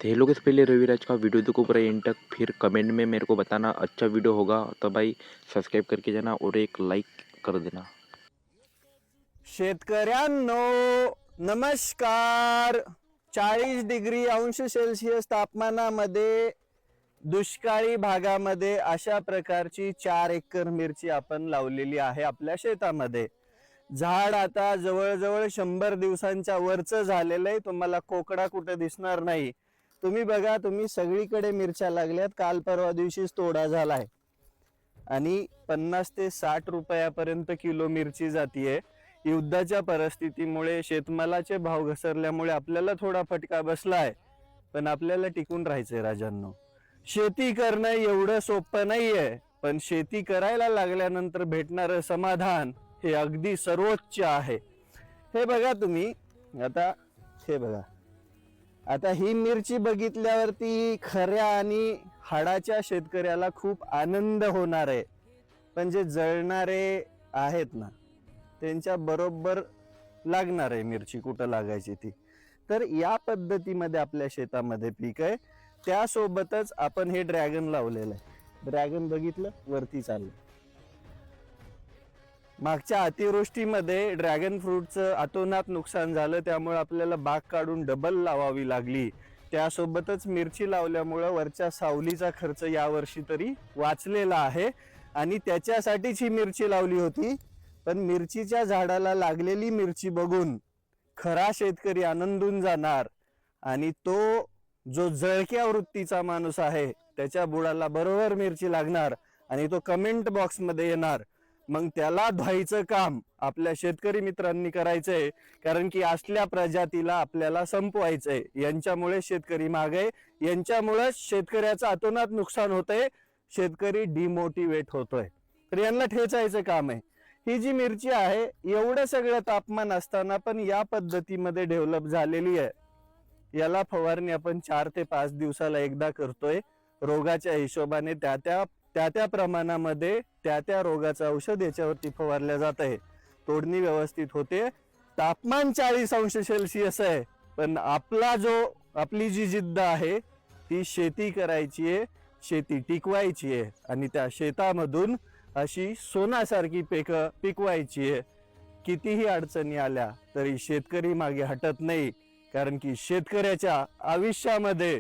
तो hello guys, पहले रविराज का वीडियो देखो पूरा एंड तक, फिर कमेंट में मेरे को बताना अच्छा वीडियो होगा तो भाई सब्सक्राइब करके जाना और एक लाइक कर देना। शेतकऱ्यांनो नमस्कार। 40 डिग्री अंश सेल्सिअस तापमानामध्ये दुष्काळी भागामध्ये अशा प्रकारची 4 एकर मिरची आपण लावलेली आहे आपल्या शेतामध्ये। झाड आता जवळजवळ 100 दिवसांच्या वरचं झालेलं आहे। तुम्हाला कोकडा कुठे दिसणार नाही। तुम्ही बघा, तुम्ही सगळीकडे मिरच्या लागल्यात। काल परवा दिवशीच तोडा झालाय आणि 50 ते 60 रुपयापर्यंत किलो मिरची जातीये। युद्धाच्या परिस्थितीमुळे शेतमालाचे भाव घसरल्यामुळे आपल्याला थोडा फटका बसलाय, पण आपल्याला टिकून राहायचंय राजांनो। शेती करणं एवढं सोपं नाहीये, पण शेती करायला लागल्यानंतर भेटणारं समाधान हे अगदी सर्वोच्च आहे। हे बघा तुम्ही, आता हे बघा, आता ही मिरची बघितल्यावरती खऱ्या आणि हाडाच्या शेतकऱ्याला खूप आनंद होणार आहे, पण जे जळणारे आहेत ना त्यांच्या बरोबर लागणार आहे मिरची कुठं लागायची ती। तर या पद्धतीमध्ये आपल्या शेतामध्ये पीक आहे। त्यासोबतच आपण हे ड्रॅगन लावलेलं आहे। ड्रॅगन बघितलं वरती चाललं। मागच्या अतिवृष्टीमध्ये ड्रॅगन फ्रूटचं अतोनात नुकसान झालं, त्यामुळे आपल्याला बाग काढून डबल लावावी लागली। त्यासोबतच मिरची लावल्यामुळे वरच्या सावलीचा खर्च यावर्षी तरी वाचलेला आहे आणि त्याच्यासाठीच ही मिरची लावली होती। पण मिरचीच्या झाडाला लागलेली मिरची बघून खरा शेतकरी आनंदून जाणार आणि तो जो जळक्या वृत्तीचा माणूस आहे त्याच्या बुडाला बरोबर मिरची लागणार आणि तो कमेंट बॉक्स मध्ये येणार। मग त्याला धुवायचं काम आपल्या शेतकरी मित्रांनी करायचंय, कारण की असल्या प्रजातीला आपल्याला संपवायचंय। यांच्यामुळे शेतकरी मागे, यांच्यामुळे शेतकऱ्याचं अतोनात नुकसान होतंय, शेतकरी डिमोटिवेट होतोय। तर यांना ठेचायचं काम आहे। ही जी मिरची आहे एवढं सगळं तापमान असताना पण या पद्धतीमध्ये डेव्हलप झालेली आहे। याला फवारणी आपण 4 ते 5 दिवसाला एकदा करतोय। रोगाच्या हिशोबाने त्या प्रमाणामध्ये त्या रोगाचं औषध याच्यावरती फवारल्या जात आहे। तोडणी व्यवस्थित होते। तापमान 40 अंश सेल्सिअस आहे, पण आपली जी जिद्द आहे ती शेती करायची आहे, शेती टिकवायची आहे आणि त्या शेतामधून अशी सोन्यासारखी पिकवायची आहे। कितीही अडचणी आल्या तरी शेतकरी मागे हटत नाही, कारण की शेतकऱ्याच्या आयुष्यामध्ये